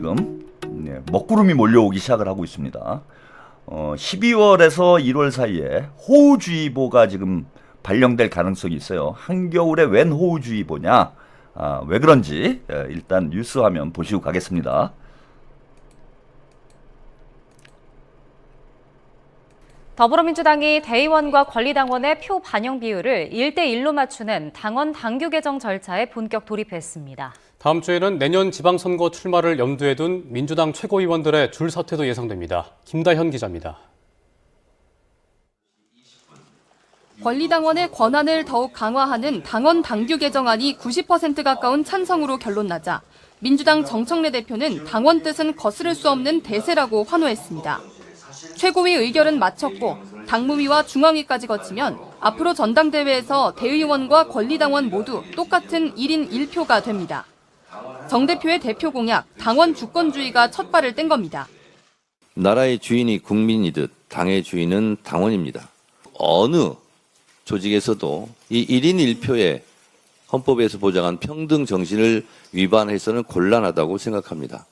지금 먹구름이 몰려오기 시작을 하고 있습니다. 12월에서 1월 사이에 호우주의보가 지금 발령될 가능성이 있어요. 한겨울에 웬 호우주의보냐? 왜 그런지 일단 뉴스 화면 보시고 가겠습니다. 더불어민주당이 대의원과 권리당원의 표 반영 비율을 1대1로 맞추는 당원 당규 개정 절차에 본격 돌입했습니다. 다음 주에는 내년 지방선거 출마를 염두에 둔 민주당 최고위원들의 줄 사퇴도 예상됩니다. 김다현 기자입니다. 권리당원의 권한을 더욱 강화하는 당원 당규 개정안이 90% 가까운 찬성으로 결론나자 민주당 정청래 대표는 당원 뜻은 거스를 수 없는 대세라고 환호했습니다. 최고위 의결은 마쳤고 당무위와 중앙위까지 거치면 앞으로 전당대회에서 대의원과 권리당원 모두 똑같은 1인 1표가 됩니다. 정 대표의 대표 공약, 당원 주권주의가 첫 발을 뗀 겁니다. 나라의 주인이 국민이듯 당의 주인은 당원입니다. 어느 조직에서도 이 1인 1표의 헌법에서 보장한 평등 정신을 위반해서는 곤란하다고 생각합니다.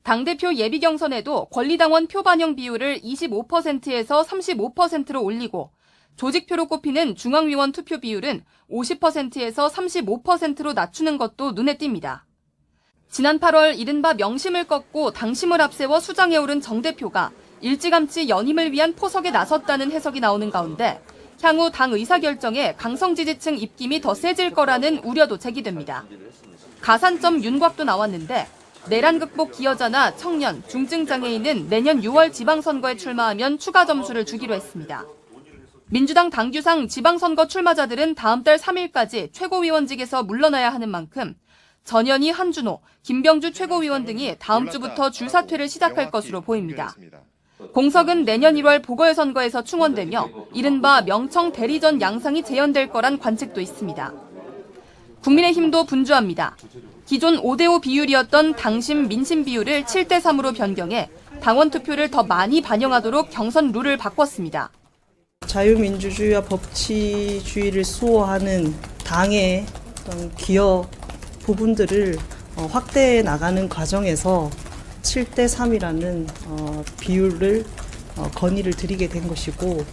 당대표 예비 경선에도 권리당원 표 반영 비율을 25%에서 35%로 올리고 조직표로 꼽히는 중앙위원 투표 비율은 50%에서 35%로 낮추는 것도 눈에 띕니다. 지난 8월 이른바 명심을 꺾고 당심을 앞세워 수장에 오른 정 대표가 일찌감치 연임을 위한 포석에 나섰다는 해석이 나오는 가운데 향후 당 의사결정에 강성 지지층 입김이 더 세질 거라는 우려도 제기됩니다. 가산점 윤곽도 나왔는데 내란 극복 기여자나 청년, 중증장애인은 내년 6월 지방선거에 출마하면 추가 점수를 주기로 했습니다. 민주당 당규상 지방선거 출마자들은 다음 달 3일까지 최고위원직에서 물러나야 하는 만큼 전현희, 한준호, 김병주 최고위원 등이 다음 주부터 줄사퇴를 시작할 것으로 보입니다. 공석은 내년 1월 보궐선거에서 충원되며 이른바 명청 대리전 양상이 재현될 거란 관측도 있습니다. 국민의힘도 분주합니다. 기존 5대5 비율이었던 당심 민심 비율을 7대3으로 변경해 당원 투표를 더 많이 반영하도록 경선 룰을 바꿨습니다. 자유민주주의와 법치주의를 수호하는 당의 어떤 기여 부분들을 확대해 나가는 과정에서 7대3이라는 비율을 건의를 드리게 된 것이고,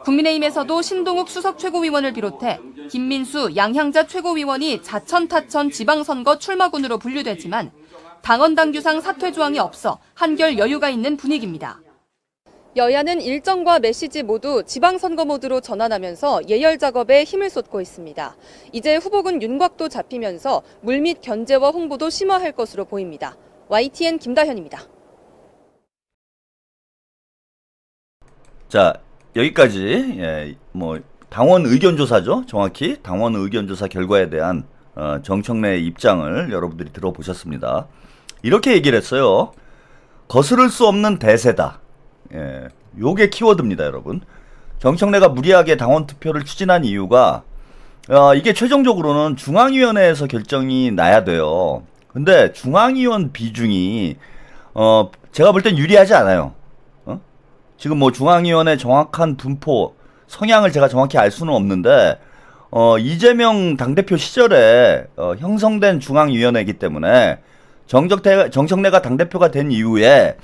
국민의힘에서도 신동욱 수석 최고위원을 비롯해 김민수, 양향자 최고위원이 자천타천 지방선거 출마군으로 분류되지만 당원 당규상 사퇴 조항이 없어 한결 여유가 있는 분위기입니다. 여야는 일정과 메시지 모두 지방선거 모드로 전환하면서 예열 작업에 힘을 쏟고 있습니다. 이제 후보군 윤곽도 잡히면서 물밑 견제와 홍보도 심화할 것으로 보입니다. YTN 김다현입니다. 자, 여기까지 당원 의견조사죠. 정확히 당원 의견조사 결과에 대한 정청래의 입장을 여러분들이 들어보셨습니다. 이렇게 얘기를 했어요. 거스를 수 없는 대세다. 요게 키워드입니다, 여러분. 정청래가 무리하게 당원 투표를 추진한 이유가 이게 최종적으로는 중앙위원회에서 결정이 나야 돼요. 근데 중앙위원 비중이 제가 볼 땐 유리하지 않아요. 지금 중앙위원회 정확한 분포, 성향을 제가 정확히 알 수는 없는데 이재명 당대표 시절에 형성된 중앙위원회이기 때문에 정청래가 당대표가 된 이후에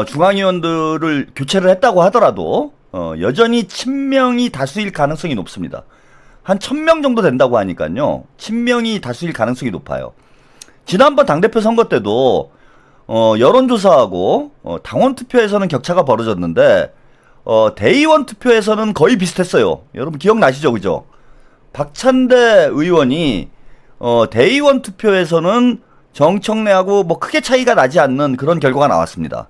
중앙위원들을 교체를 했다고 하더라도 여전히 친명이 다수일 가능성이 높습니다. 한 1000명 정도 된다고 하니까요. 친명이 다수일 가능성이 높아요. 지난번 당대표 선거 때도 여론조사하고 당원 투표에서는 격차가 벌어졌는데 대의원 투표에서는 거의 비슷했어요. 여러분 기억나시죠? 그죠? 박찬대 의원이 대의원 투표에서는 정청래하고 크게 차이가 나지 않는 그런 결과가 나왔습니다.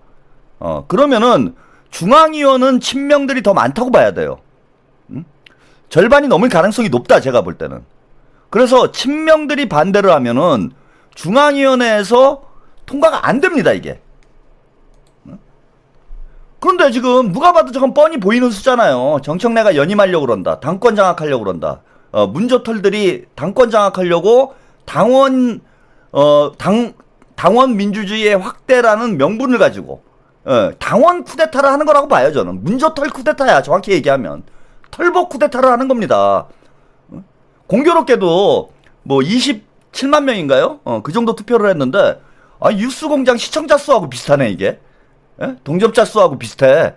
그러면은 중앙위원은 친명들이 더 많다고 봐야 돼요. 절반이 넘을 가능성이 높다, 제가 볼 때는. 그래서 친명들이 반대를 하면은 중앙위원회에서 통과가 안 됩니다, 이게. 그런데 지금 누가 봐도 저건 뻔히 보이는 수잖아요. 정청래가 연임하려고 그런다. 당권 장악하려고 그런다. 문저털들이 당권 장악하려고 당원 민주주의의 확대라는 명분을 가지고 당원 쿠데타를 하는 거라고 봐요, 저는. 문저털 쿠데타야, 정확히 얘기하면. 털복 쿠데타를 하는 겁니다. 공교롭게도 27만 명인가요? 그 정도 투표를 했는데 아, 뉴스공장 시청자 수하고 비슷하네 이게. 예? 동접자 수하고 비슷해.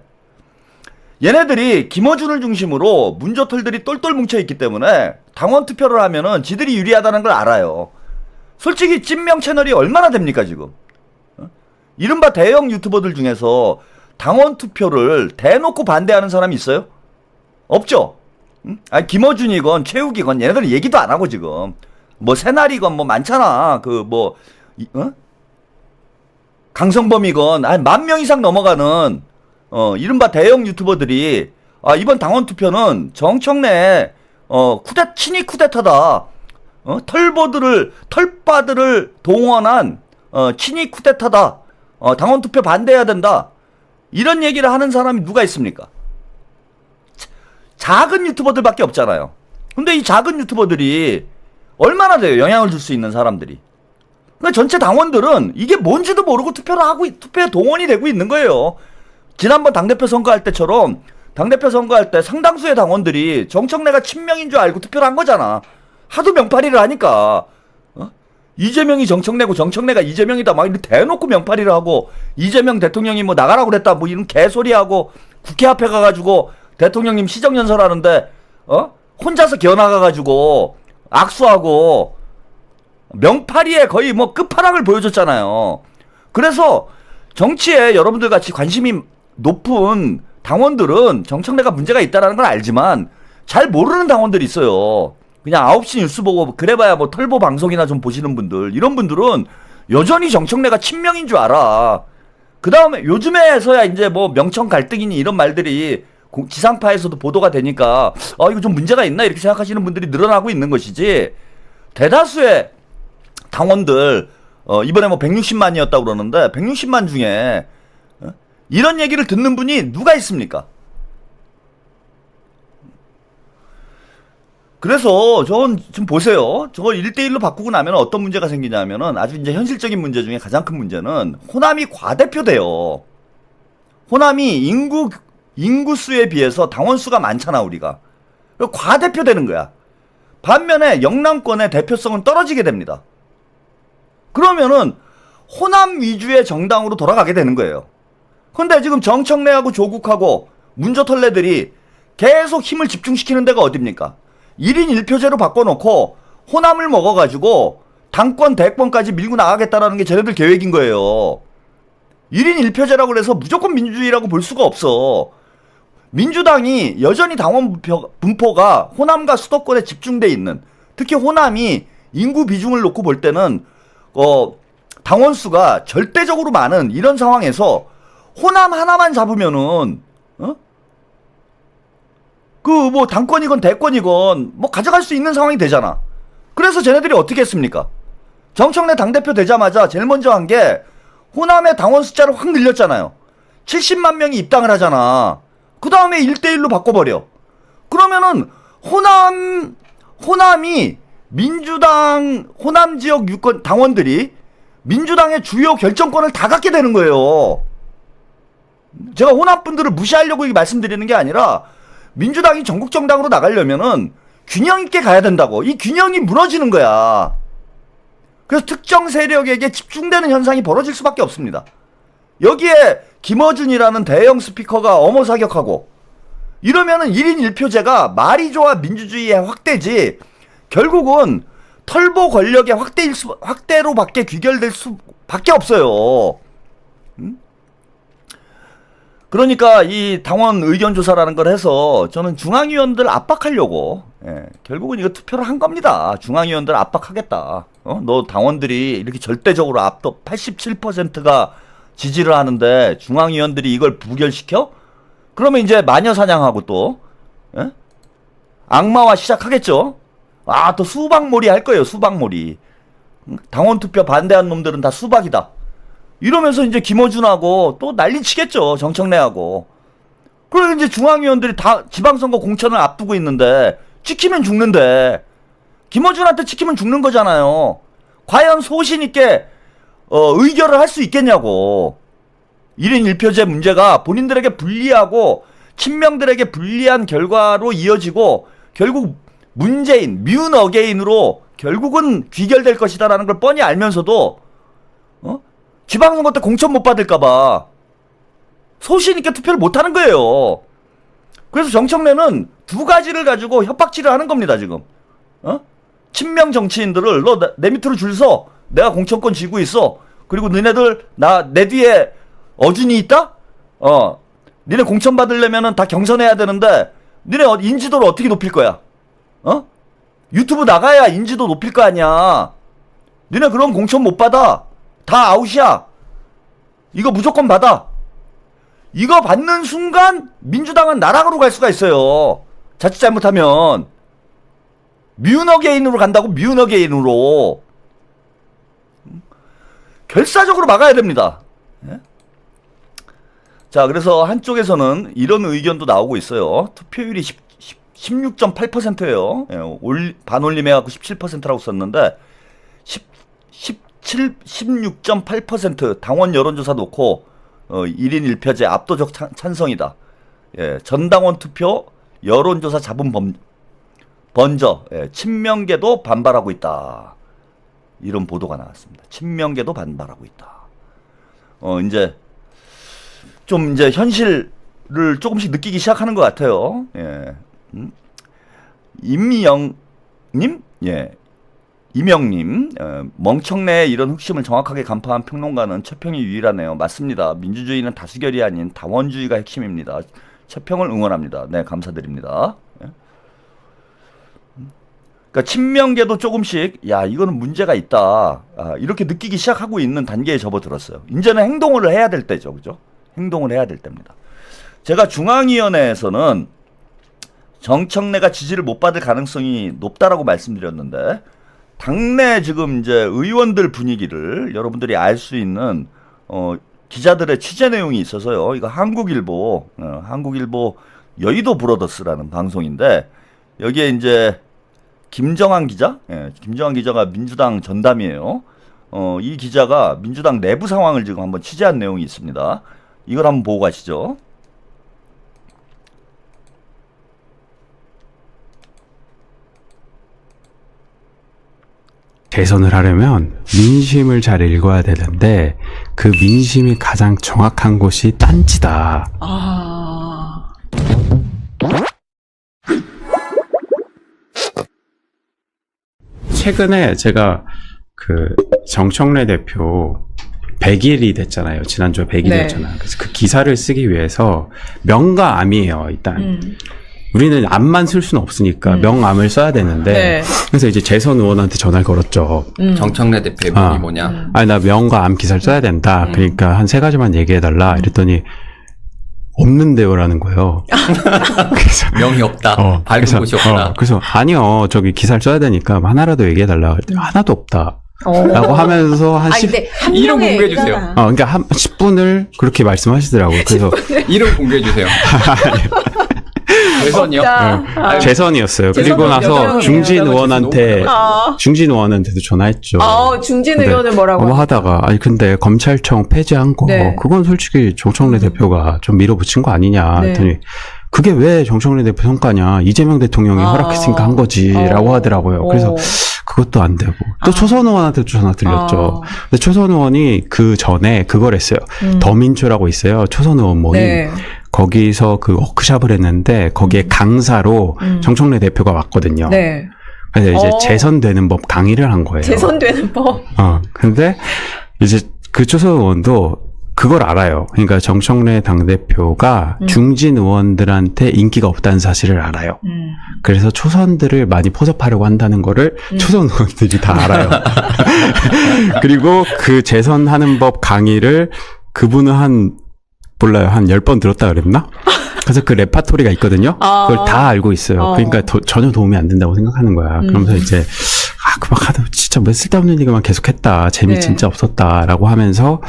얘네들이 김어준을 중심으로 문조털들이 똘똘 뭉쳐있기 때문에 당원 투표를 하면은 지들이 유리하다는 걸 알아요. 솔직히 찐명 채널이 얼마나 됩니까 지금. 이른바 대형 유튜버들 중에서 당원 투표를 대놓고 반대하는 사람이 있어요? 없죠? 아니, 김어준이건 최욱이건 얘네들은 얘기도 안 하고 지금 뭐 새날이건 뭐 많잖아. 강성범이건 한 10,000명 이상 넘어가는 이른바 대형 유튜버들이 이번 당원 투표는 정청래 친위 쿠데타다. 털바들을 동원한 친위 쿠데타다. 당원 투표 반대해야 된다. 이런 얘기를 하는 사람이 누가 있습니까? 작은 유튜버들밖에 없잖아요. 근데 이 작은 유튜버들이 얼마나 돼요? 영향을 줄 수 있는 사람들이. 그러니까 전체 당원들은 이게 뭔지도 모르고 투표에 동원이 되고 있는 거예요. 지난번 당대표 선거할 때처럼 당대표 선거할 때 상당수의 당원들이 정청래가 친명인 줄 알고 투표를 한 거잖아. 하도 명팔이를 하니까. 이재명이 정청래고 정청래가 이재명이다 막 이렇게 대놓고 명팔이를 하고 이재명 대통령이 뭐 나가라고 그랬다 뭐 이런 개소리하고 국회 앞에 가가지고 대통령님 시정연설하는데 혼자서 기어나가가지고 악수하고 명팔이에 거의 뭐 끝판왕을 보여줬잖아요. 그래서 정치에 여러분들 같이 관심이 높은 당원들은 정청래가 문제가 있다는 걸 알지만 잘 모르는 당원들이 있어요. 그냥 9시 뉴스 보고 그래봐야 뭐 털보 방송이나 좀 보시는 분들, 이런 분들은 여전히 정청래가 친명인 줄 알아. 그 다음에 요즘에서야 이제 뭐 명청 갈등이니 이런 말들이 지상파에서도 보도가 되니까 이거 좀 문제가 있나 이렇게 생각하시는 분들이 늘어나고 있는 것이지, 대다수의 당원들 이번에 뭐 160만이었다고 그러는데 160만 중에 이런 얘기를 듣는 분이 누가 있습니까? 그래서 저건 좀 보세요. 저걸 1대1로 바꾸고 나면 어떤 문제가 생기냐면은 아주 이제 현실적인 문제 중에 가장 큰 문제는 호남이 과대표돼요. 호남이 인구수에 비해서 당원수가 많잖아, 우리가. 과대표되는 거야. 반면에 영남권의 대표성은 떨어지게 됩니다. 그러면은 호남 위주의 정당으로 돌아가게 되는 거예요. 근데 지금 정청래하고 조국하고 문조털래들이 계속 힘을 집중시키는 데가 어딥니까? 1인 1표제로 바꿔놓고 호남을 먹어가지고 당권 대권까지 밀고 나가겠다라는 게 쟤네들 계획인 거예요. 1인 1표제라고 그래서 무조건 민주주의라고 볼 수가 없어. 민주당이 여전히 당원 분포가 호남과 수도권에 집중돼 있는, 특히 호남이 인구 비중을 놓고 볼 때는 당원 수가 절대적으로 많은 이런 상황에서 호남 하나만 잡으면은 뭐 당권이건 대권이건 뭐 가져갈 수 있는 상황이 되잖아. 그래서 쟤네들이 어떻게 했습니까? 정청래 당대표 되자마자 제일 먼저 한 게 호남의 당원 숫자를 확 늘렸잖아요. 70만 명이 입당을 하잖아. 그 다음에 1대1로 바꿔버려. 그러면은 호남이 민주당 호남 지역 유권 당원들이 민주당의 주요 결정권을 다 갖게 되는 거예요. 제가 호남 분들을 무시하려고 말씀드리는 게 아니라 민주당이 전국 정당으로 나가려면은 균형 있게 가야 된다고. 이 균형이 무너지는 거야. 그래서 특정 세력에게 집중되는 현상이 벌어질 수밖에 없습니다. 여기에 김어준이라는 대형 스피커가 엄호 사격하고 이러면은 1인 1표제가 말이 좋아 민주주의의 확대지 결국은 털보 권력의 확대로밖에 귀결될 수밖에 없어요. 그러니까 이 당원 의견조사라는 걸 해서 저는 중앙위원들 압박하려고 결국은 이거 투표를 한 겁니다. 중앙위원들 압박하겠다. 너 당원들이 이렇게 절대적으로 압도 87%가 지지를 하는데 중앙위원들이 이걸 부결시켜? 그러면 이제 마녀사냥하고 또 악마화 시작하겠죠. 또 수박몰이 할 거예요. 수박몰이. 당원 투표 반대한 놈들은 다 수박이다. 이러면서 이제 김어준하고 또 난리치겠죠. 정청래하고. 그리고 이제 중앙위원들이 다 지방선거 공천을 앞두고 있는데 찍히면 죽는데 김어준한테 찍히면 죽는 거잖아요. 과연 소신있게 의결을 할 수 있겠냐고. 1인 1표제 문제가 본인들에게 불리하고 친명들에게 불리한 결과로 이어지고 결국 문재인, 뮨 어게인으로 결국은 귀결될 것이다라는 걸 뻔히 알면서도 지방선거 때 공천 못 받을까봐 소신 있게 투표를 못 하는 거예요. 그래서 정청래는 두 가지를 가지고 협박질을 하는 겁니다, 지금. 친명 정치인들을 너 내 밑으로 줄 서. 내가 공천권 쥐고 있어. 그리고 너네들 내 뒤에 어준이 있다? 니네 공천 받으려면은 다 경선해야 되는데 니네 인지도를 어떻게 높일 거야? 유튜브 나가야 인지도 높일 거 아니야. 니네 그럼 공천 못 받아. 다 아웃이야. 이거 무조건 받아. 이거 받는 순간 민주당은 나락으로 갈 수가 있어요. 자칫 잘못하면. 뮤너게인으로 간다고, 뮤너게인으로. 결사적으로 막아야 됩니다. 예? 자, 그래서 한쪽에서는 이런 의견도 나오고 있어요. 투표율이 16.8%예요. 예, 반올림해갖고 17%라고 썼는데 16.8% 당원 여론조사 놓고 1인 1표제 압도적 찬성이다. 예, 전당원 투표 여론조사 잡은 번져 친명계도 반발하고 있다. 이런 보도가 나왔습니다. 친명계도 반발하고 있다. 이제 좀 이제 현실을 조금씩 느끼기 시작하는 것 같아요. 예. 임미영님, 예. 이명님, 멍청내의 이런 흑심을 정확하게 간파한 평론가는 최평이 유일하네요. 맞습니다. 민주주의는 다수결이 아닌 다원주의가 핵심입니다. 최평을 응원합니다. 네, 감사드립니다. 예. 그러니까 친명계도 조금씩 야 이거는 문제가 있다 이렇게 느끼기 시작하고 있는 단계에 접어들었어요. 이제는 행동을 해야 될 때죠, 그죠? 행동을 해야 될 때입니다. 제가 중앙위원회에서는 정청래가 지지를 못 받을 가능성이 높다라고 말씀드렸는데 당내 지금 이제 의원들 분위기를 여러분들이 알 수 있는 기자들의 취재 내용이 있어서요. 이거 한국일보 여의도 브로더스라는 방송인데 여기에 이제 김정한 기자, 김정한 기자가 민주당 전담이에요. 이 기자가 민주당 내부 상황을 지금 한번 취재한 내용이 있습니다. 이걸 한번 보고 가시죠. 대선을 하려면 민심을 잘 읽어야 되는데 그 민심이 가장 정확한 곳이 딴지다. 최근에 제가 그 정청래 대표 100일이 됐잖아요. 지난주에 100일이 됐잖아요. 그래서 그 기사를 쓰기 위해서 명과 암이에요, 일단. 우리는 암만 쓸 수는 없으니까 명암을 써야 되는데 그래서 이제 재선 의원한테 전화를 걸었죠. 정청래 대표의 몸이 뭐냐? 아니 나 명과 암 기사를 써야 된다. 그러니까 한 3가지만 얘기해달라. 이랬더니 없는데요라는 거예요. 그래서 명이 없다. 밝은 곳이 없다. 그래서 아니요, 저기 기사를 써야 되니까 하나라도 얘기해달라. 그랬더니 하나도 없다. 라고 하면서 한 10, 이름 공개해 주세요. 그러니까 한 10분을 그렇게 말씀하시더라고요. 그래서 이름 공개해 주세요. 재선이요? 재선이었어요. 그리고 나서 중진 의원한테도 전화했죠. 중진 의원은 뭐라고? 뭐 하다가 아니 근데 검찰청 폐지한 거 그건 솔직히 정청래 대표가 좀 밀어붙인 거 아니냐 했더니 그게 왜 정청래 대표 성과냐 이재명 대통령이 허락했으니까 한 거지라고 하더라고요. 그래서 그것도 안 되고 또 초선 의원한테도 전화 드렸죠. 근데 초선 의원이 그 전에 그걸 했어요. 더민주라고 있어요. 초선 의원 모임. 거기서 그 워크숍을 했는데 거기에 강사로 정청래 대표가 왔거든요. 그래서 이제 재선되는 법 강의를 한 거예요. 재선되는 법. 근데 이제 그 초선 의원도 그걸 알아요. 그러니까 정청래 당대표가 중진 의원들한테 인기가 없다는 사실을 알아요. 그래서 초선들을 많이 포섭하려고 한다는 거를 초선 의원들이 다 알아요. 그리고 그 재선하는 법 강의를 그분은 한 10번 들었다 그랬나? 그래서 그 레파토리가 있거든요. 그걸 다 알고 있어요. 그러니까 전혀 도움이 안 된다고 생각하는 거야. 그러면서 이제 그막 하다 진짜 뭐 쓸데없는 얘기만 계속했다. 재미 진짜 없었다라고 하면서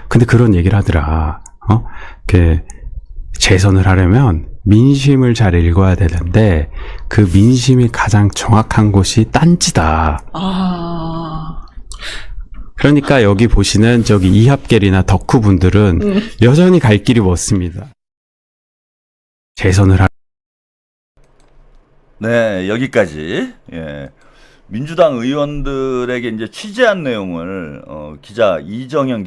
근데 그런 얘기를 하더라. 그 재선을 하려면 민심을 잘 읽어야 되는데 그 민심이 가장 정확한 곳이 딴지다. 그러니까 여기 보시는 저기 이합계리나 덕후 분들은 여전히 갈 길이 멀습니다. 재선을 네, 여기까지. 예. 민주당 의원들에게 이제 취재한 내용을 기자 김정현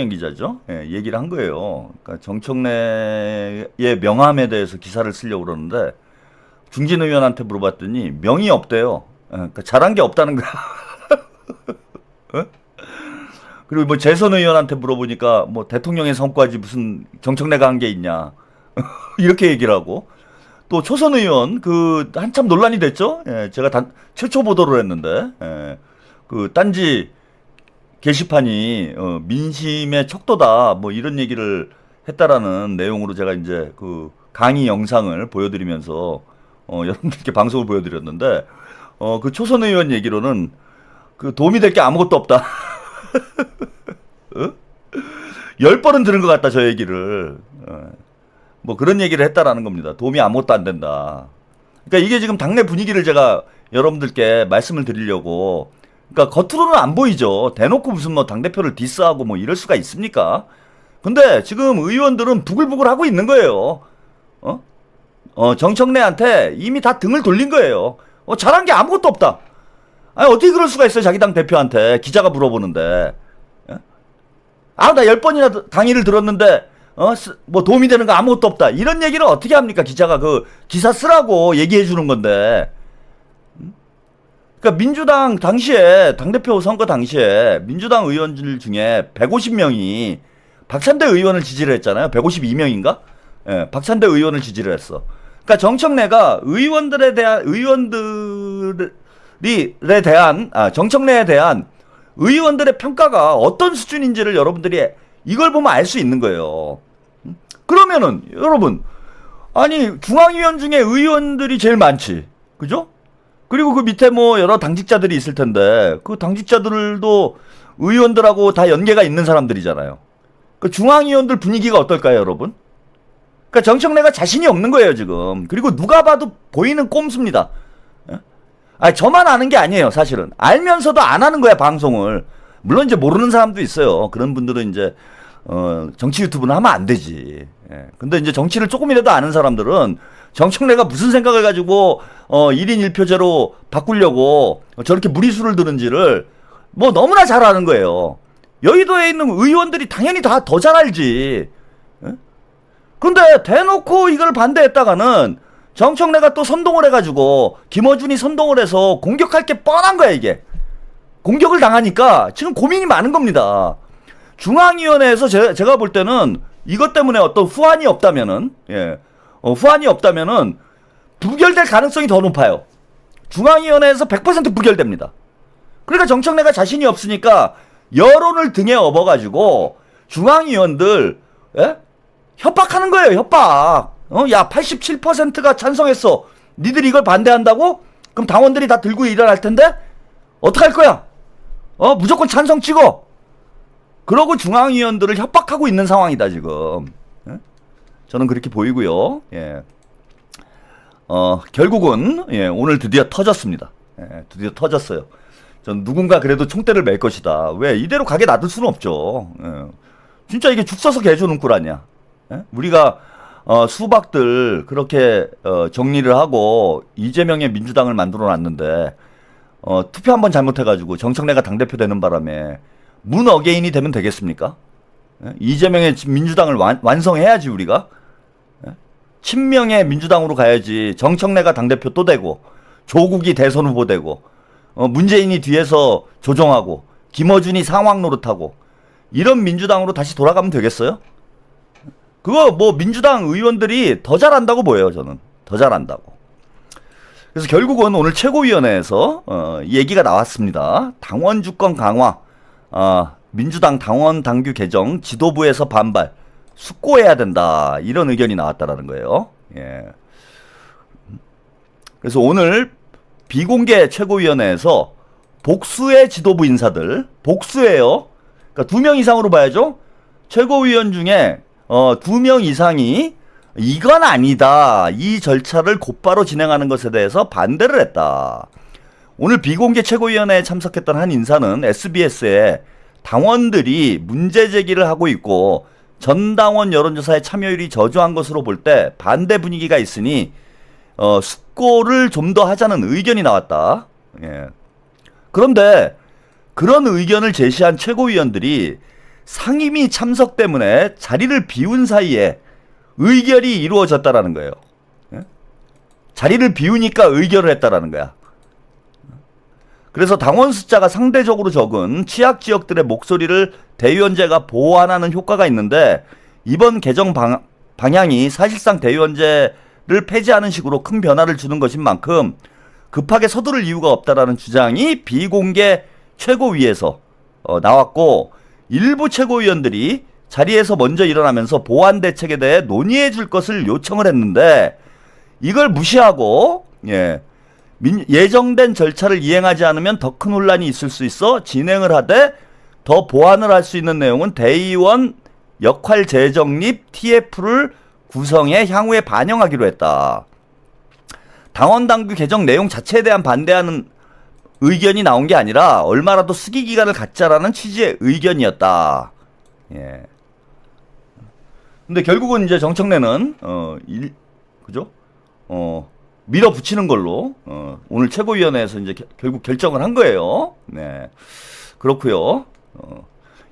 기자죠. 예, 얘기를 한 거예요. 그러니까 정청래의 명함에 대해서 기사를 쓰려고 그러는데 중진 의원한테 물어봤더니 명이 없대요. 예, 그러니까 잘한 게 없다는 거야. 어? 그리고 뭐 재선 의원한테 물어보니까 뭐 대통령의 성과지 무슨 정청래가 한 게 있냐 이렇게 얘기를 하고. 또 초선 의원 그 한참 논란이 됐죠. 예, 제가 최초 보도를 했는데 그 딴지 게시판이 민심의 척도다 뭐 이런 얘기를 했다라는 내용으로 제가 이제 그 강의 영상을 보여드리면서 여러분들께 방송을 보여드렸는데 그 초선 의원 얘기로는 그 도움이 될 게 아무것도 없다. 10번은 들은 것 같다 저 얘기를. 뭐 그런 얘기를 했다라는 겁니다. 도움이 아무것도 안 된다. 그러니까 이게 지금 당내 분위기를 제가 여러분들께 말씀을 드리려고. 그러니까 겉으로는 안 보이죠. 대놓고 무슨 뭐 당대표를 디스하고 뭐 이럴 수가 있습니까? 근데 지금 의원들은 부글부글 하고 있는 거예요. 정청래한테 이미 다 등을 돌린 거예요. 잘한 게 아무것도 없다. 아니 어떻게 그럴 수가 있어요. 자기 당 대표한테 기자가 물어보는데. 나 10번이나 강의를 들었는데 뭐 도움이 되는 거 아무것도 없다. 이런 얘기를 어떻게 합니까? 기자가 그 기사 쓰라고 얘기해 주는 건데. 그러니까 민주당 당시에 당대표 선거 당시에 민주당 의원들 중에 150명이 박찬대 의원을 지지를 했잖아요. 152명인가? 예, 박찬대 의원을 지지를 했어. 그러니까 정청래가 정청래에 대한 의원들의 평가가 어떤 수준인지를 여러분들이 이걸 보면 알 수 있는 거예요. 그러면은 여러분 아니 중앙위원 중에 의원들이 제일 많지, 그죠? 그리고 그 밑에 뭐 여러 당직자들이 있을 텐데 그 당직자들도 의원들하고 다 연계가 있는 사람들이잖아요. 그 중앙위원들 분위기가 어떨까요, 여러분? 그러니까 정청래가 자신이 없는 거예요 지금. 그리고 누가 봐도 보이는 꼼수입니다. 저만 아는 게 아니에요, 사실은. 알면서도 안 하는 거야, 방송을. 물론 이제 모르는 사람도 있어요. 그런 분들은 이제, 정치 유튜브는 하면 안 되지. 예. 근데 이제 정치를 조금이라도 아는 사람들은 정청래가 무슨 생각을 가지고, 1인 1표제로 바꾸려고 저렇게 무리수를 드는지를 뭐 너무나 잘 아는 거예요. 여의도에 있는 의원들이 당연히 다 더 잘 알지. 예? 근데 대놓고 이걸 반대했다가는 정청래가 또 선동을 해가지고 김어준이 선동을 해서 공격할 게 뻔한 거야 이게. 공격을 당하니까 지금 고민이 많은 겁니다. 중앙위원회에서 제가 볼 때는 이것 때문에 어떤 후환이 없다면은 후환이 없다면은 부결될 가능성이 더 높아요. 중앙위원회에서 100% 부결됩니다. 그러니까 정청래가 자신이 없으니까 여론을 등에 업어가지고 중앙위원들 협박하는 거예요. 협박. 야 87%가 찬성했어. 니들이 이걸 반대한다고? 그럼 당원들이 다 들고 일어날 텐데 어떡할 거야? 무조건 찬성 찍어. 그러고 중앙위원들을 협박하고 있는 상황이다 지금. 저는 그렇게 보이고요. 예. 결국은 오늘 드디어 터졌습니다. 드디어 터졌어요. 전 누군가 그래도 총대를 맬 것이다. 왜 이대로 가게 놔둘 수는 없죠. 진짜 이게 죽 서서 개 주는 꿀 아니야. 우리가 수박들 그렇게 정리를 하고 이재명의 민주당을 만들어 놨는데 투표 한번 잘못해가지고 정청래가 당대표 되는 바람에 문 어게인이 되면 되겠습니까? 이재명의 민주당을 완성해야지 우리가. 친명의 민주당으로 가야지. 정청래가 당대표 또 되고 조국이 대선 후보 되고 문재인이 뒤에서 조정하고 김어준이 상황 노릇하고 이런 민주당으로 다시 돌아가면 되겠어요? 그거 뭐 민주당 의원들이 더 잘한다고 보여요. 저는 더 잘한다고. 그래서 결국은 오늘 최고위원회에서 얘기가 나왔습니다. 당원 주권 강화, 민주당 당원 당규 개정 지도부에서 반발, 숙고해야 된다 이런 의견이 나왔다라는 거예요. 예. 그래서 오늘 비공개 최고위원회에서 복수의 지도부 인사들, 복수예요. 그러니까 2명 이상으로 봐야죠. 최고위원 중에 2명 이상이 이건 아니다. 이 절차를 곧바로 진행하는 것에 대해서 반대를 했다. 오늘 비공개 최고위원회에 참석했던 한 인사는 SBS에 당원들이 문제 제기를 하고 있고 전당원 여론조사에 참여율이 저조한 것으로 볼 때 반대 분위기가 있으니 숙고를 좀 더 하자는 의견이 나왔다. 예. 그런데 그런 의견을 제시한 최고위원들이 상임위 참석 때문에 자리를 비운 사이에 의결이 이루어졌다라는 거예요. 자리를 비우니까 의결을 했다라는 거야. 그래서 당원 숫자가 상대적으로 적은 취약 지역들의 목소리를 대의원제가 보완하는 효과가 있는데 이번 개정 방향이 사실상 대의원제를 폐지하는 식으로 큰 변화를 주는 것인 만큼 급하게 서두를 이유가 없다라는 주장이 비공개 최고위에서 나왔고 일부 최고위원들이 자리에서 먼저 일어나면서 보완 대책에 대해 논의해 줄 것을 요청을 했는데 이걸 무시하고 예정된 절차를 이행하지 않으면 더 큰 혼란이 있을 수 있어 진행을 하되 더 보완을 할 수 있는 내용은 대의원 역할 재정립 TF를 구성해 향후에 반영하기로 했다. 당원당규 개정 내용 자체에 대한 반대하는 의견이 나온 게 아니라 얼마라도 수기 기간을 갖자라는 취지의 의견이었다. 예. 근데 결국은 이제 정청래는 그죠? 밀어붙이는 걸로 오늘 최고위원회에서 이제 결국 결정을 한 거예요. 네. 그렇고요.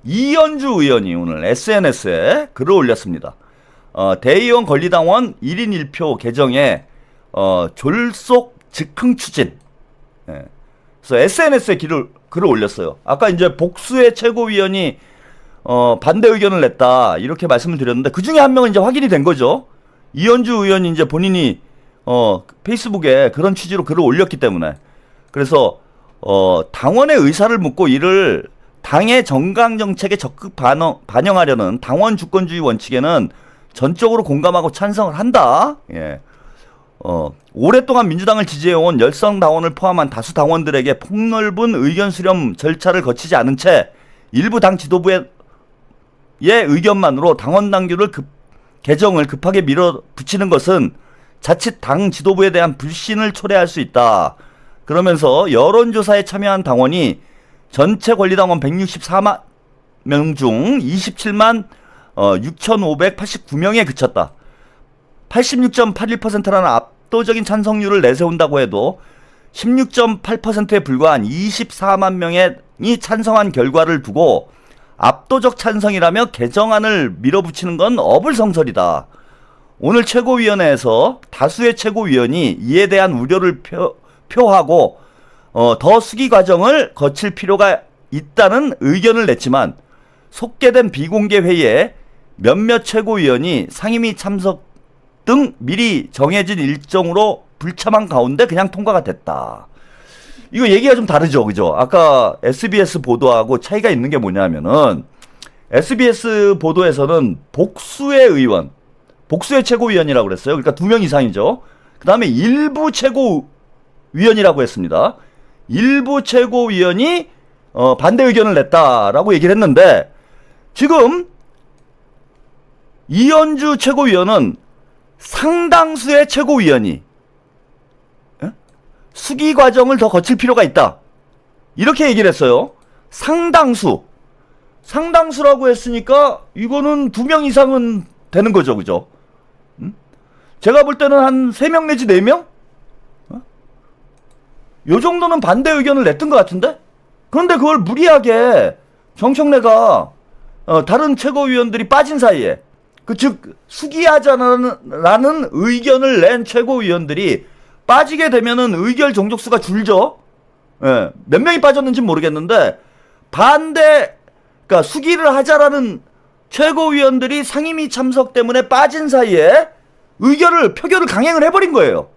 이현주 의원이 오늘 SNS에 글을 올렸습니다. 대의원 권리당원 1인 1표 개정에 졸속 즉흥 추진. 네. 그래서 SNS에 글을 올렸어요. 아까 이제 복수의 최고위원이 반대 의견을 냈다 이렇게 말씀을 드렸는데 그 중에 한 명은 이제 확인이 된 거죠. 이현주 의원이 이제 본인이 페이스북에 그런 취지로 글을 올렸기 때문에 그래서 당원의 의사를 묻고 이를 당의 정강 정책에 적극 반영하려는 당원 주권주의 원칙에는 전적으로 공감하고 찬성을 한다. 예. 오랫동안 민주당을 지지해온 열성 당원을 포함한 다수 당원들에게 폭넓은 의견 수렴 절차를 거치지 않은 채 일부 당 지도부의 의견만으로 당원 당규를 개정을 급하게 밀어붙이는 것은 자칫 당 지도부에 대한 불신을 초래할 수 있다. 그러면서 여론조사에 참여한 당원이 전체 권리당원 164만 명 중 27만 6,589명에 그쳤다. 86.81%라는 압도적인 찬성률을 내세운다고 해도 16.8%에 불과한 24만 명이 찬성한 결과를 두고 압도적 찬성이라며 개정안을 밀어붙이는 건 어불성설이다. 오늘 최고위원회에서 다수의 최고위원이 이에 대한 우려를 표하고 더 수기 과정을 거칠 필요가 있다는 의견을 냈지만 속개된 비공개 회의에 몇몇 최고위원이 상임위 참석 등 미리 정해진 일정으로 불참한 가운데 그냥 통과가 됐다. 이거 얘기가 좀 다르죠, 그죠? 아까 SBS 보도하고 차이가 있는 게 뭐냐면은 SBS 보도에서는 복수의 최고위원이라고 그랬어요. 그러니까 2명 이상이죠. 그 다음에 일부 최고위원이라고 했습니다. 일부 최고위원이 반대 의견을 냈다라고 얘기를 했는데 지금 이현주 최고위원은 상당수의 최고위원이 수기 과정을 더 거칠 필요가 있다. 이렇게 얘기를 했어요. 상당수라고 했으니까 이거는 2명 이상은 되는 거죠. 그죠? 제가 볼 때는 한 3명 내지 4명? 요 정도는 반대 의견을 냈던 것 같은데? 그런데 그걸 무리하게 정청래가 다른 최고위원들이 빠진 사이에 즉 수기하자라는 의견을 낸 최고위원들이 빠지게 되면은 의결 정족수가 줄죠. 예, 몇 명이 빠졌는지 모르겠는데 그러니까 수기를 하자라는 최고위원들이 상임위 참석 때문에 빠진 사이에 표결을 강행을 해버린 거예요.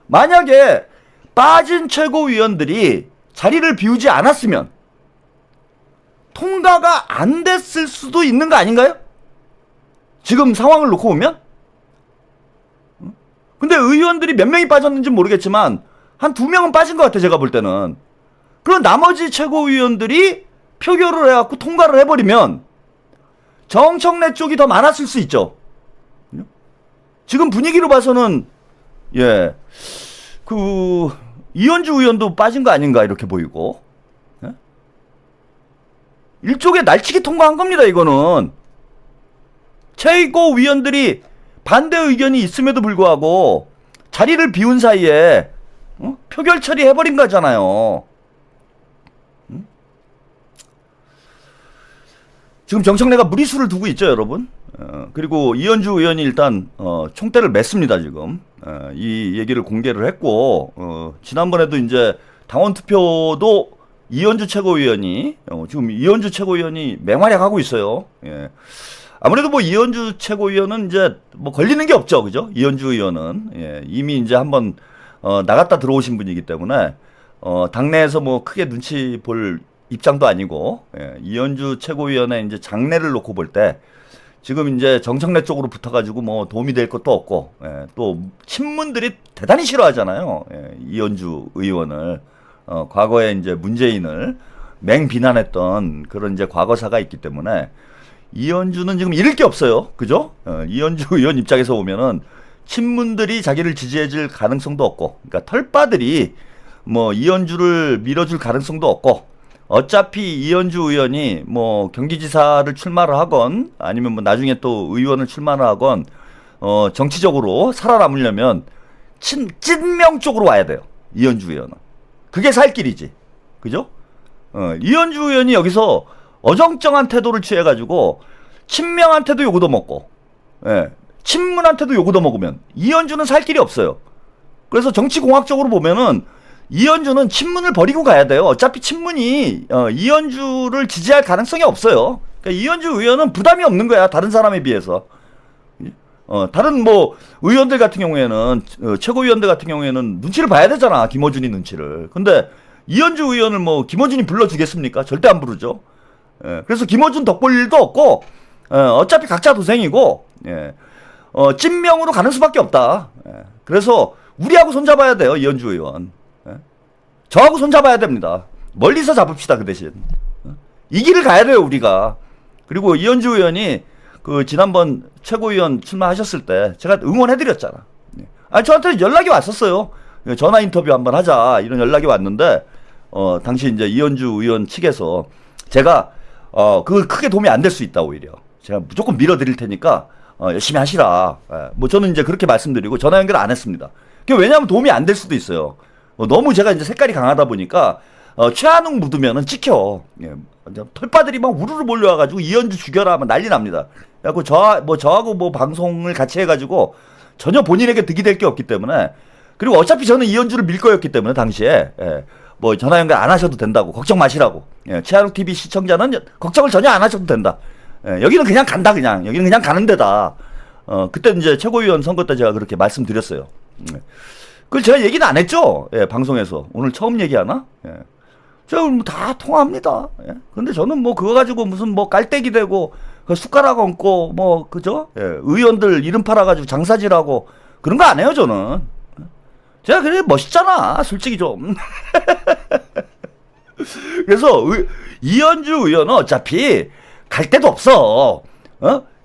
만약에 빠진 최고위원들이 자리를 비우지 않았으면 통과가 안 됐을 수도 있는 거 아닌가요? 지금 상황을 놓고 보면? 근데 의원들이 몇 명이 빠졌는지 모르겠지만 한 2명은 빠진 것 같아, 제가 볼 때는. 그럼 나머지 최고위원들이 표결을 해갖고 통과를 해버리면 정청래 쪽이 더 많았을 수 있죠. 지금 분위기로 봐서는 이현주 의원도 빠진 거 아닌가 이렇게 보이고, 일종의 날치기 통과한 겁니다. 이거는 최고위원들이 반대 의견이 있음에도 불구하고 자리를 비운 사이에 표결 처리해버린 거잖아요. 지금 정청래가 무리수를 두고 있죠, 여러분. 그리고 이현주 의원이 일단 총대를 맸습니다, 지금. 이 얘기를 공개를 했고, 지난번에도 이제 당원 투표도 이현주 최고위원이 지금 이현주 최고위원이 맹활약하고 있어요. 예. 아무래도 뭐 이현주 최고위원은 이제 뭐 걸리는 게 없죠, 그죠? 이현주 의원은 이미 이제 한번 나갔다 들어오신 분이기 때문에 당내에서 뭐 크게 눈치 볼 입장도 아니고, 이현주 최고위원의 이제 장래를 놓고 볼 때 지금 이제 정청래 쪽으로 붙어가지고 뭐 도움이 될 것도 없고, 또 친문들이 대단히 싫어하잖아요. 이현주 의원을 과거에 이제 문재인을 맹비난했던 그런 이제 과거사가 있기 때문에 이현주는 지금 잃을 게 없어요, 그죠? 이현주 의원 입장에서 보면은 친문들이 자기를 지지해줄 가능성도 없고, 그러니까 털빠들이 뭐 이현주를 밀어줄 가능성도 없고. 어차피 이현주 의원이 뭐 경기지사를 출마를 하건 아니면 뭐 나중에 또 의원을 출마를 하건 정치적으로 살아남으려면 찐명 쪽으로 와야 돼요. 이현주 의원은. 그게 살 길이지. 그죠? 이현주 의원이 여기서 어정쩡한 태도를 취해가지고 친명한테도 요구도 먹고, 친문한테도 요구도 먹으면 이현주는 살 길이 없어요. 그래서 정치공학적으로 보면은 이현주는 친문을 버리고 가야 돼요. 어차피 친문이 이현주를 지지할 가능성이 없어요. 그러니까 이현주 의원은 부담이 없는 거야, 다른 사람에 비해서. 다른 뭐 의원들 같은 경우에는 최고위원들 같은 경우에는 눈치를 봐야 되잖아, 김어준이 눈치를. 근데 이현주 의원을 뭐 김어준이 불러주겠습니까? 절대 안 부르죠. 그래서 김어준 덕볼 일도 없고, 어차피 각자 도생이고, 찐명으로 가는 수밖에 없다. 그래서 우리하고 손잡아야 돼요, 이현주 의원. 저하고 손잡아야 됩니다. 멀리서 잡읍시다, 그 대신. 이 길을 가야 돼요, 우리가. 그리고 이현주 의원이 그 지난번 최고위원 출마하셨을 때 제가 응원해드렸잖아. 저한테 연락이 왔었어요. 전화 인터뷰 한번 하자, 이런 연락이 왔는데, 당시 이제 이현주 의원 측에서 제가, 그 크게 도움이 안 될 수 있다, 오히려. 제가 무조건 밀어드릴 테니까, 열심히 하시라. 뭐 저는 이제 그렇게 말씀드리고 전화 연결 안 했습니다. 왜냐하면 도움이 안 될 수도 있어요. 너무 제가 이제 색깔이 강하다 보니까 최한웅 묻으면은 찍혀. 털빠들이 막 우르르 몰려와가지고 이현주 죽여라 막 난리 납니다. 그래갖고 저하고 뭐 방송을 같이 해가지고 전혀 본인에게 득이 될 게 없기 때문에, 그리고 어차피 저는 이현주를 밀 거였기 때문에 당시에 뭐 전화 연결 안 하셔도 된다고, 걱정 마시라고. 최한웅 TV 시청자는 걱정을 전혀 안 하셔도 된다. 여기는 그냥 간다, 그냥. 여기는 그냥 가는 데다. 그때 이제 최고위원 선거 때 제가 그렇게 말씀드렸어요. 그걸 제가 얘기는 안 했죠. 방송에서. 오늘 처음 얘기하나? 제가 다 통화합니다. 근데 저는 뭐 그거 가지고 무슨 뭐 깔때기 되고, 숟가락 얹고, 뭐, 그죠? 의원들 이름 팔아가지고 장사질하고, 그런 거 안 해요, 저는. 제가 그래 멋있잖아, 솔직히 좀. 그래서 이현주 의원은 어차피 갈 데도 없어.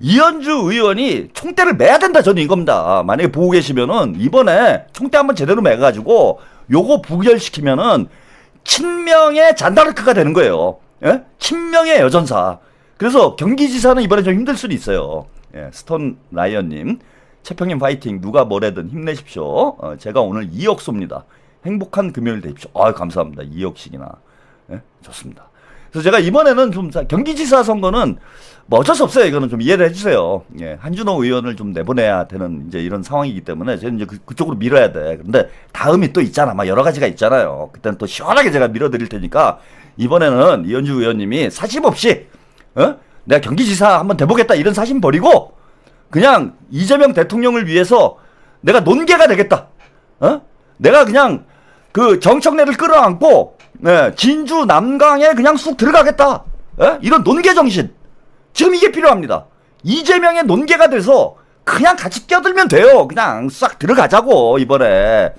이현주 의원이 총대를 매야 된다, 저는 이겁니다. 만약에 보고 계시면은 이번에 총대 한번 제대로 매가지고 요거 부결시키면은 친명의 잔다르크가 되는 거예요. 친명의 여전사. 그래서 경기지사는 이번에 좀 힘들 수는 있어요. 스톤 라이언님, 최평님 파이팅. 누가 뭐래든 힘내십시오. 제가 오늘 2억 쏩니다. 행복한 금요일 되십시오. 감사합니다. 2억씩이나. 좋습니다. 그래서 제가 이번에는 좀 경기지사 선거는 뭐 어쩔 수 없어요. 이거는 좀 이해를 해주세요. 한준호 의원을 좀 내보내야 되는 이제 이런 상황이기 때문에 저는 이제 그쪽으로 밀어야 돼. 그런데 다음이 또 있잖아. 막 여러 가지가 있잖아요. 그때는 또 시원하게 제가 밀어드릴 테니까 이번에는 이현주 의원님이 사심 없이 내가 경기지사 한번 돼보겠다 이런 사심 버리고 그냥 이재명 대통령을 위해서 내가 논개가 되겠다. 내가 그냥 그 정청래를 끌어안고 진주 남강에 그냥 쑥 들어가겠다. 이런 논개 정신. 지금 이게 필요합니다. 이재명의 논개가 돼서 그냥 같이 뛰어들면 돼요. 그냥 싹 들어가자고, 이번에.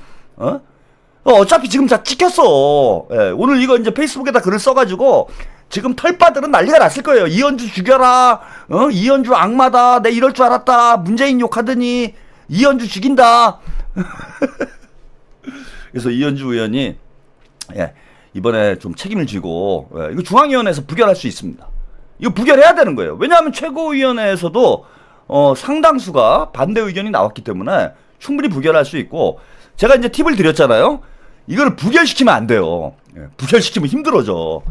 어차피 지금 다 찍혔어. 오늘 이거 이제 페이스북에다 글을 써가지고 지금 털빠들은 난리가 났을 거예요. 이현주 죽여라. 이현주 악마다. 내 이럴 줄 알았다. 문재인 욕하더니 이현주 죽인다. 그래서 이현주 의원이 이번에 좀 책임을 지고 이거 중앙위원회에서 부결할 수 있습니다. 이거 부결해야 되는 거예요. 왜냐하면 최고위원회에서도 상당수가 반대 의견이 나왔기 때문에 충분히 부결할 수 있고, 제가 이제 팁을 드렸잖아요. 이걸 부결시키면 안 돼요. 예, 부결시키면 힘들어져.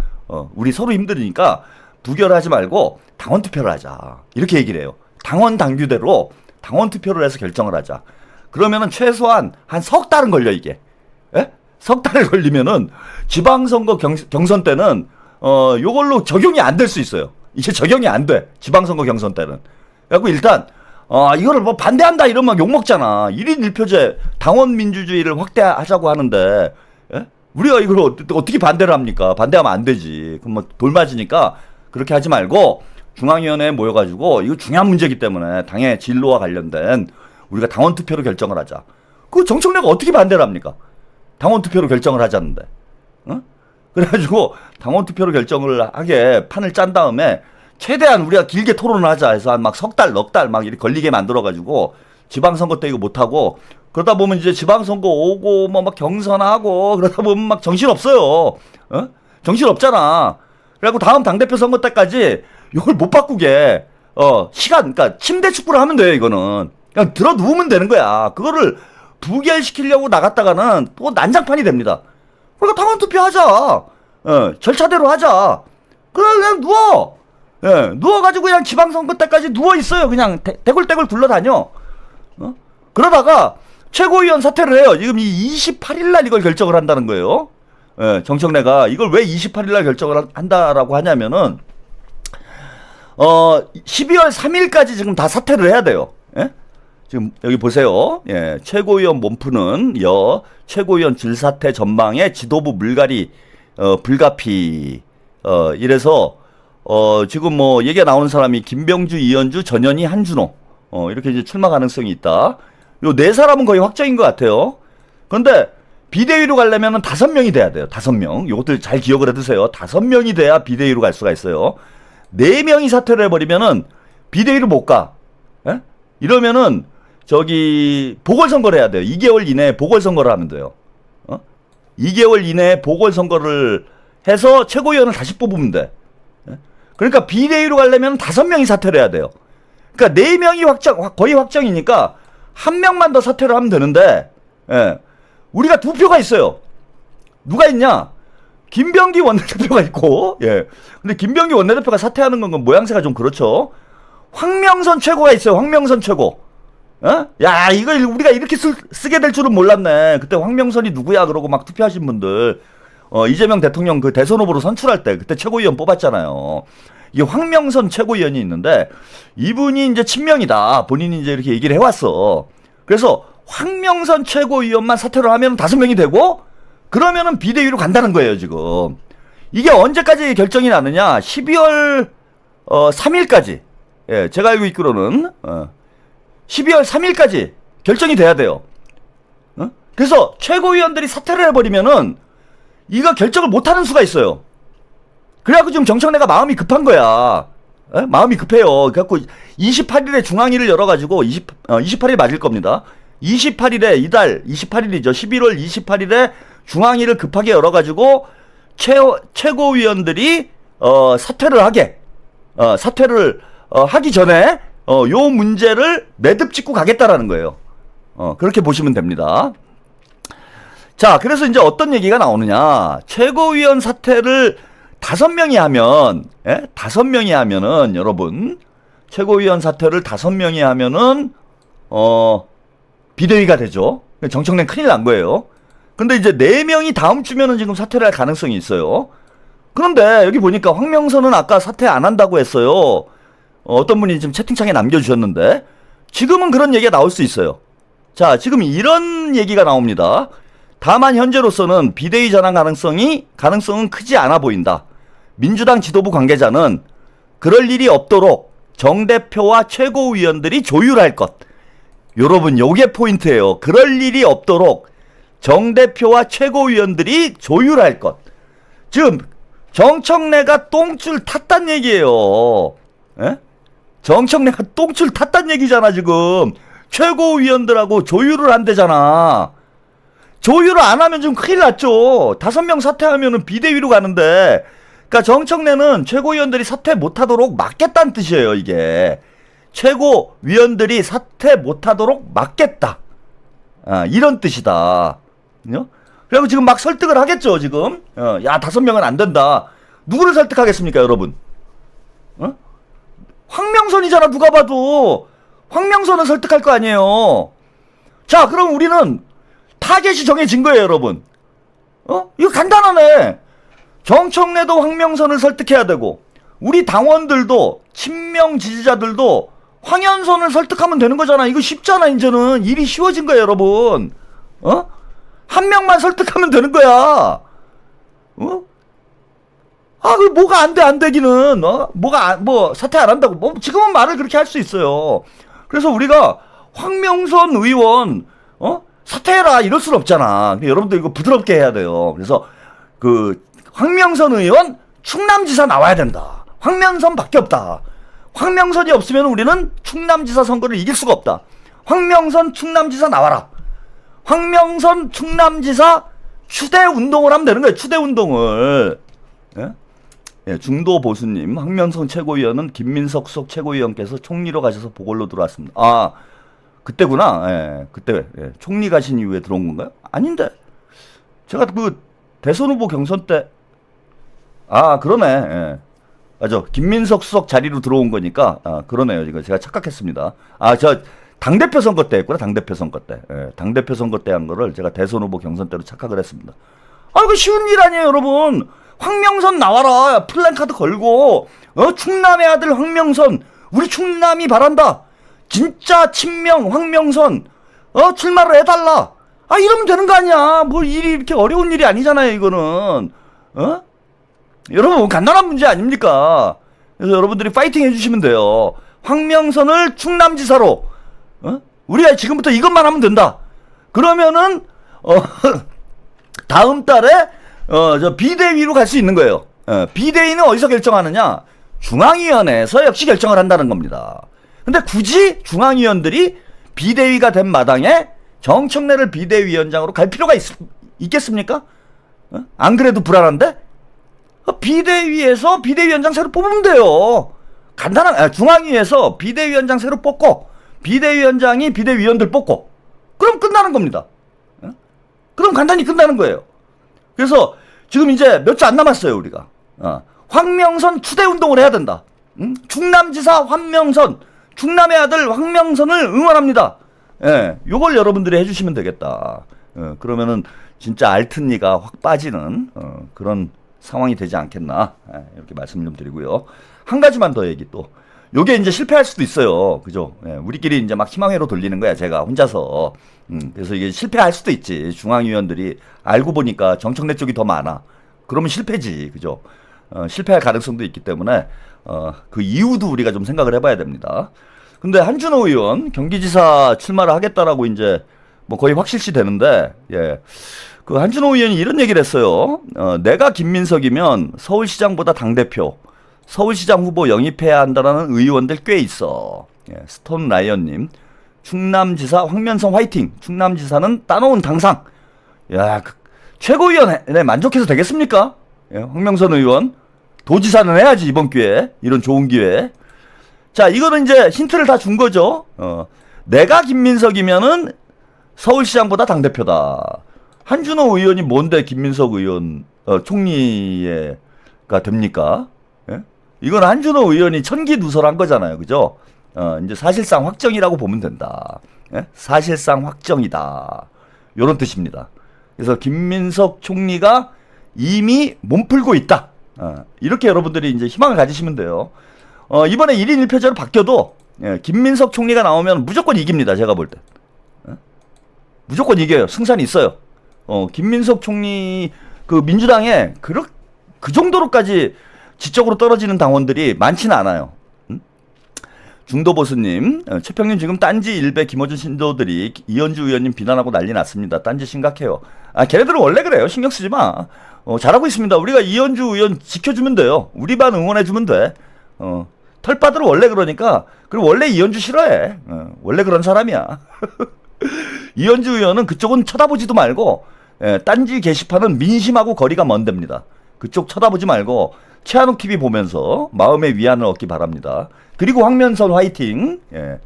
우리 서로 힘드니까 부결하지 말고 당원 투표를 하자. 이렇게 얘기를 해요. 당원 당규대로 당원 투표를 해서 결정을 하자. 그러면은 최소한 한 석 달은 걸려 이게. 예? 석 달을 걸리면은 지방선거 경선 때는 요걸로 적용이 안 될 수 있어요. 이제 적용이 안 돼. 지방선거 경선 때는. 그래갖고 일단 이거를 뭐 반대한다 이러면 막 욕먹잖아. 1인 1표제 당원 민주주의를 확대하자고 하는데 예? 우리가 이걸 어떻게 반대를 합니까? 반대하면 안 되지. 그럼 뭐 돌맞으니까 그렇게 하지 말고 중앙위원회에 모여가지고 이거 중요한 문제이기 때문에 당의 진로와 관련된 우리가 당원 투표로 결정을 하자. 그 정청래가 어떻게 반대를 합니까? 당원 투표로 결정을 하자는데. 그래가지고 당원 투표로 결정을 하게 판을 짠 다음에 최대한 우리가 길게 토론을 하자 해서 한 막 석 달, 넉 달 막 이렇게 걸리게 만들어가지고 지방선거 때 이거 못하고 그러다 보면 이제 지방선거 오고 뭐 막 경선하고 그러다 보면 막 정신없어요. 정신 없잖아. 그래갖고 다음 당대표 선거 때까지 이걸 못 바꾸게 그러니까 침대 축구를 하면 돼요. 이거는 그냥 들어 누우면 되는 거야. 그거를 부결시키려고 나갔다가는 또 난장판이 됩니다. 그러니까 당원 투표하자. 절차대로 하자. 그냥 누워. 누워가지고 그냥 지방선거 때까지 누워있어요. 그냥 대굴대굴 굴러다녀. 그러다가 최고위원 사퇴를 해요. 지금 이 28일날 이걸 결정을 한다는 거예요. 정청래가 이걸 왜 28일날 결정을 한다라고 하냐면은 12월 3일까지 지금 다 사퇴를 해야 돼요. 지금 여기 보세요. 최고위원 몸푸는 최고위원 질사퇴 전망에 지도부 물갈이 불가피 이래서 지금 뭐 얘기가 나오는 사람이 김병주, 이현주, 전현희, 한준호 이렇게 이제 출마 가능성이 있다. 요 네 사람은 거의 확정인 것 같아요. 그런데 비대위로 가려면은 5명이 돼야 돼요. 5명. 요것들 잘 기억을 해두세요. 5명이 돼야 비대위로 갈 수가 있어요. 4명이 사퇴를 해버리면은 비대위로 못 가. 이러면은 저기 보궐선거를 해야 돼요. 2개월 이내에 보궐선거를 하면 돼요. 2개월 이내에 보궐선거를 해서 최고위원을 다시 뽑으면 돼. 그러니까 비대위로 가려면 5명이 사퇴를 해야 돼요. 그러니까 4명이 거의 확정이니까 1명만 더 사퇴를 하면 되는데 우리가 2표가 있어요. 누가 있냐? 김병기 원내대표가 있고 근데 김병기 원내대표가 사퇴하는 건 모양새가 좀 그렇죠. 황명선 최고가 있어요. 황명선 최고. 야, 이걸 우리가 이렇게 쓰게 될 줄은 몰랐네. 그때 황명선이 누구야? 그러고 막 투표하신 분들. 이재명 대통령 그 대선 후보로 선출할 때 그때 최고위원 뽑았잖아요. 이게 황명선 최고위원이 있는데 이분이 이제 친명이다. 본인이 이제 이렇게 얘기를 해왔어. 그래서 황명선 최고위원만 사퇴를 하면 5명이 되고 그러면은 비대위로 간다는 거예요, 지금. 이게 언제까지 결정이 나느냐? 12월 3일까지. 제가 알고 있기로는 12월 3일까지 결정이 돼야 돼요. 그래서 최고위원들이 사퇴를 해버리면은 이거 결정을 못하는 수가 있어요. 그래갖고 지금 정청래가 마음이 급한 거야. 마음이 급해요. 그래갖고 28일에 중앙위를 열어가지고 28일 맞을 겁니다. 28일에 이달 28일이죠. 11월 28일에 중앙위를 급하게 열어가지고 최고위원들이 사퇴를 하기 전에 요 문제를 매듭 짓고 가겠다라는 거예요. 그렇게 보시면 됩니다. 자, 그래서 이제 어떤 얘기가 나오느냐. 최고위원 사퇴를 5명이 하면, 5명이 하면은, 여러분, 최고위원 사퇴를 5명이 하면은, 비대위가 되죠. 정청래는 큰일 난 거예요. 근데 이제 4명이 다음 주면은 지금 사퇴를 할 가능성이 있어요. 그런데 여기 보니까 황명선은 아까 사퇴 안 한다고 했어요. 어떤 분이 지금 채팅창에 남겨주셨는데, 지금은 그런 얘기가 나올 수 있어요. 자, 지금 이런 얘기가 나옵니다. 다만 현재로서는 비대위 전환 가능성은 크지 않아 보인다. 민주당 지도부 관계자는 그럴 일이 없도록 정 대표와 최고위원들이 조율할 것. 여러분, 요게 포인트예요. 그럴 일이 없도록 정 대표와 최고위원들이 조율할 것. 지금 정청래가 똥줄 탔단 얘기예요. 정청래가 똥줄 탔단 얘기잖아. 지금 최고위원들하고 조율을 한대잖아. 조율을 안 하면 좀 큰일 났죠. 5명 사퇴하면은 비대위로 가는데, 그러니까 정청래는 최고위원들이 사퇴 못하도록 막겠다는 뜻이에요. 이게 최고위원들이 사퇴 못하도록 막겠다. 이런 뜻이다. 그리고 지금 막 설득을 하겠죠, 지금. 야, 5명은 안 된다. 누구를 설득하겠습니까, 여러분? 황명선이잖아, 누가 봐도. 황명선을 설득할 거 아니에요. 자, 그럼 우리는 타겟이 정해진 거예요, 여러분. 이거 간단하네. 정청래도 황명선을 설득해야 되고, 우리 당원들도, 친명 지지자들도 황현선을 설득하면 되는 거잖아. 이거 쉽잖아, 이제는. 일이 쉬워진 거예요, 여러분. 한 명만 설득하면 되는 거야. 그 뭐가 안 되기는, 뭐, 사퇴 안 한다고. 뭐, 지금은 말을 그렇게 할 수 있어요. 그래서 우리가 황명선 의원, 사퇴해라, 이럴 수는 없잖아. 근데 여러분들 이거 부드럽게 해야 돼요. 그래서, 황명선 의원, 충남지사 나와야 된다. 황명선 밖에 없다. 황명선이 없으면 우리는 충남지사 선거를 이길 수가 없다. 황명선 충남지사 나와라. 황명선 충남지사 추대 운동을 하면 되는 거예요. 추대 운동을. 예, 중도 보수님, 황명선 최고위원은 김민석 수석 최고위원께서 총리로 가셔서 보궐로 들어왔습니다. 아, 그때구나. 예, 그때 총리 가신 이후에 들어온 건가요? 아닌데. 제가 대선 후보 경선 때, 그러네. 예. 맞아. 김민석 수석 자리로 들어온 거니까, 그러네요. 이거 제가 착각했습니다. 저 당대표 선거 때 했구나. 당대표 선거 때. 예, 당대표 선거 때 한 거를 제가 대선 후보 경선 때로 착각을 했습니다. 이거 쉬운 일 아니에요, 여러분. 황명선 나와라. 플랜카드 걸고, 충남의 아들 황명선, 우리 충남이 바란다. 진짜 친명 황명선, 출마를 해달라. 이러면 되는 거 아니야. 뭐 일이 이렇게 어려운 일이 아니잖아요, 이거는. 여러분, 간단한 문제 아닙니까? 그래서 여러분들이 파이팅 해주시면 돼요. 황명선을 충남지사로, 우리가 지금부터 이것만 하면 된다. 그러면은, 다음 달에, 저 비대위로 갈 수 있는 거예요. 비대위는 어디서 결정하느냐? 중앙위원회에서 역시 결정을 한다는 겁니다. 근데 굳이 중앙위원들이 비대위가 된 마당에 정청래를 비대위원장으로 갈 필요가 있겠습니까? 안 그래도 불안한데? 비대위에서 비대위원장 새로 뽑으면 돼요. 중앙위에서 비대위원장 새로 뽑고, 비대위원장이 비대위원들 뽑고, 그럼 끝나는 겁니다. 그럼 간단히 끝나는 거예요. 그래서 지금 이제 몇 주 안 남았어요, 우리가. 황명선 추대 운동을 해야 된다. 충남지사 황명선, 충남의 아들 황명선을 응원합니다. 예, 요걸 여러분들이 해주시면 되겠다. 그러면은 진짜 알튼니가 확 빠지는 그런 상황이 되지 않겠나, 이렇게 말씀 좀 드리고요. 한 가지만 더 얘기 또. 요게 이제 실패할 수도 있어요. 그죠? 예, 우리끼리 이제 막 희망회로 돌리는 거야, 제가 혼자서. 그래서 이게 실패할 수도 있지. 중앙위원들이 알고 보니까 정청래 쪽이 더 많아. 그러면 실패지. 그죠? 실패할 가능성도 있기 때문에, 그 이유도 우리가 좀 생각을 해봐야 됩니다. 근데 한준호 의원, 경기지사 출마를 하겠다라고 이제 뭐 거의 확실시 되는데, 예. 그 한준호 의원이 이런 얘기를 했어요. 내가 김민석이면 서울시장보다 당대표, 서울시장 후보 영입해야 한다라는 의원들 꽤 있어. 예, 스톤 라이언님, 충남지사 황면선 화이팅. 충남지사는 따놓은 당상. 야, 최고위원에 만족해서 되겠습니까? 예, 황명선 의원, 도지사는 해야지 이번 기회에. 이런 좋은 기회에. 자, 이거는 이제 힌트를 다 준 거죠. 내가 김민석이면은 서울시장보다 당대표다. 한준호 의원이 뭔데 김민석 의원 총리가 됩니까? 예? 이건 한준호 의원이 천기누설한 거잖아요, 그죠? 이제 사실상 확정이라고 보면 된다. 예? 사실상 확정이다. 요런 뜻입니다. 그래서 김민석 총리가 이미 몸풀고 있다. 이렇게 여러분들이 이제 희망을 가지시면 돼요. 이번에 1인 1표제로 바뀌어도, 예, 김민석 총리가 나오면 무조건 이깁니다, 제가 볼 때. 예? 무조건 이겨요. 승산이 있어요. 김민석 총리, 민주당에 그 정도로까지 지적으로 떨어지는 당원들이 많지는 않아요. 중도보수님, 최평님 지금 딴지 일베 김어준 신도들이 이현주 의원님 비난하고 난리 났습니다. 딴지 심각해요. 걔네들은 원래 그래요. 신경 쓰지 마. 잘하고 있습니다. 우리가 이현주 의원 지켜주면 돼요. 우리 반 응원해주면 돼. 털빠들은 원래 그러니까. 그리고 원래 이현주 싫어해. 원래 그런 사람이야. 이현주 의원은 그쪽은 쳐다보지도 말고, 딴지 게시판은 민심하고 거리가 먼 데입니다. 그쪽 쳐다보지 말고 최한욱 TV 보면서 마음의 위안을 얻기 바랍니다. 그리고 황면선 화이팅. 예.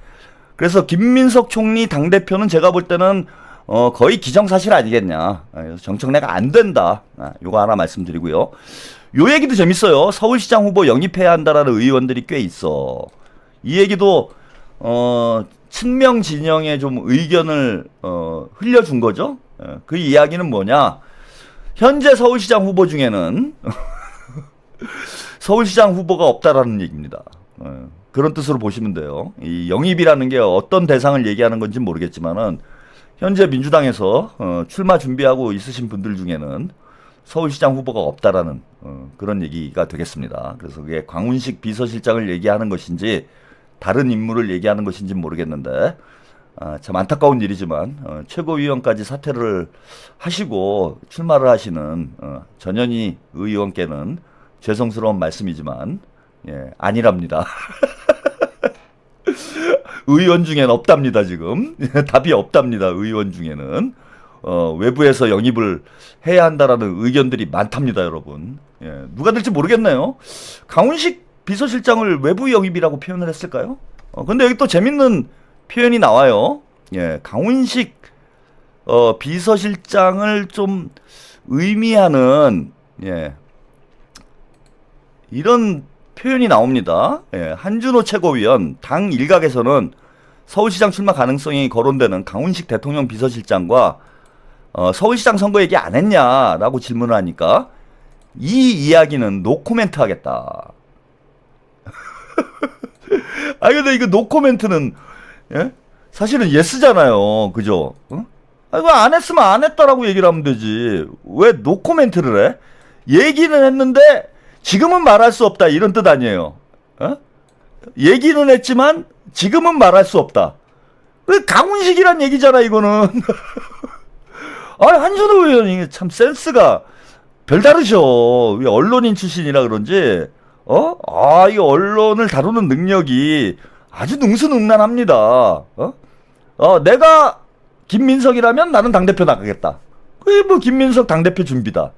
그래서 김민석 총리 당대표는 제가 볼 때는 거의 기정사실 아니겠냐. 그래서 정청래가 안 된다. 요거 하나 말씀드리고요. 요 얘기도 재밌어요. 서울시장 후보 영입해야 한다라는 의원들이 꽤 있어. 이 얘기도 친명 진영에 좀 의견을 흘려준 거죠. 그 이야기는 뭐냐? 현재 서울시장 후보 중에는 서울시장 후보가 없다라는 얘기입니다. 그런 뜻으로 보시면 돼요. 이 영입이라는 게 어떤 대상을 얘기하는 건지 모르겠지만은 현재 민주당에서 출마 준비하고 있으신 분들 중에는 서울시장 후보가 없다라는 그런 얘기가 되겠습니다. 그래서 그게 광운식 비서실장을 얘기하는 것인지 다른 인물을 얘기하는 것인지 모르겠는데 참 안타까운 일이지만 최고위원까지 사퇴를 하시고 출마를 하시는 전현희 의원께는 죄송스러운 말씀이지만 아니랍니다. 의원 중엔 없답니다. 지금 답이 없답니다. 의원 중에는 외부에서 영입을 해야 한다라는 의견들이 많답니다. 여러분 누가 될지 모르겠네요. 강훈식 비서실장을 외부 영입이라고 표현을 했을까요? 근데 여기 또 재밌는 표현이 나와요. 강훈식 비서실장을 좀 의미하는 이런 표현이 나옵니다. 한준호 최고위원 당 일각에서는 서울시장 출마 가능성이 거론되는 강훈식 대통령 비서실장과 서울시장 선거 얘기 안 했냐라고 질문을 하니까 이 이야기는 노코멘트 하겠다. 근데 이거 노코멘트는 사실은 예스잖아요. 그죠? 이거 안 했으면 안 했다라고 얘기를 하면 되지. 왜 노코멘트를 해? 얘기는 했는데 지금은 말할 수 없다 이런 뜻 아니에요. 얘기는 했지만 지금은 말할 수 없다. 강훈식이란 얘기잖아 이거는. 한준호 의원이 참 센스가 별다르셔. 언론인 출신이라 그런지 이 언론을 다루는 능력이 아주 능수능란합니다. 내가 김민석이라면 나는 당대표 나가겠다. 뭐 김민석 당대표 준비다.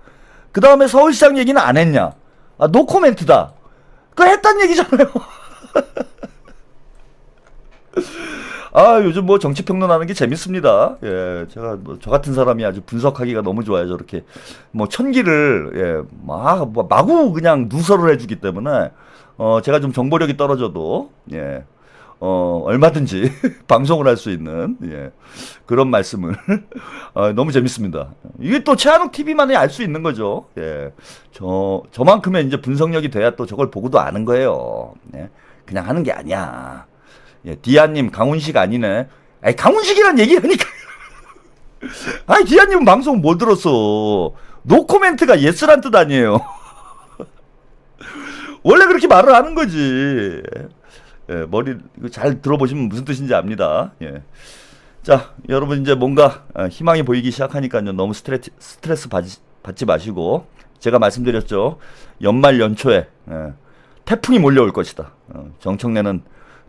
그 다음에 서울시장 얘기는 안 했냐? 노코멘트다. 그거 했단 얘기잖아요. 요즘 뭐 정치평론하는 게 재밌습니다. 제가 뭐 저 같은 사람이 아주 분석하기가 너무 좋아요. 저렇게 뭐 천기를 마구 그냥 누설을 해주기 때문에 제가 좀 정보력이 떨어져도 얼마든지 방송을 할 수 있는 그런 말씀을 너무 재밌습니다. 이게 또 최한욱 TV만이 알 수 있는 거죠. 저만큼의 이제 분석력이 돼야 또 저걸 보고도 아는 거예요. 그냥 하는 게 아니야. 디아님 강훈식 아니네. 강훈식이란 얘기하니까. 디아님은 방송 못 들었어. 노코멘트가 예스란 뜻 아니에요. 원래 그렇게 말을 하는 거지. 머리 잘 들어보시면 무슨 뜻인지 압니다. 자, 여러분 이제 뭔가 희망이 보이기 시작하니까요. 너무 스트레스 받지 마시고 제가 말씀드렸죠. 연말 연초에 태풍이 몰려올 것이다. 정청래는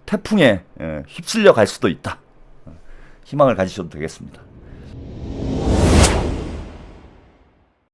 태풍에 휩쓸려 갈 수도 있다. 희망을 가지셔도 되겠습니다.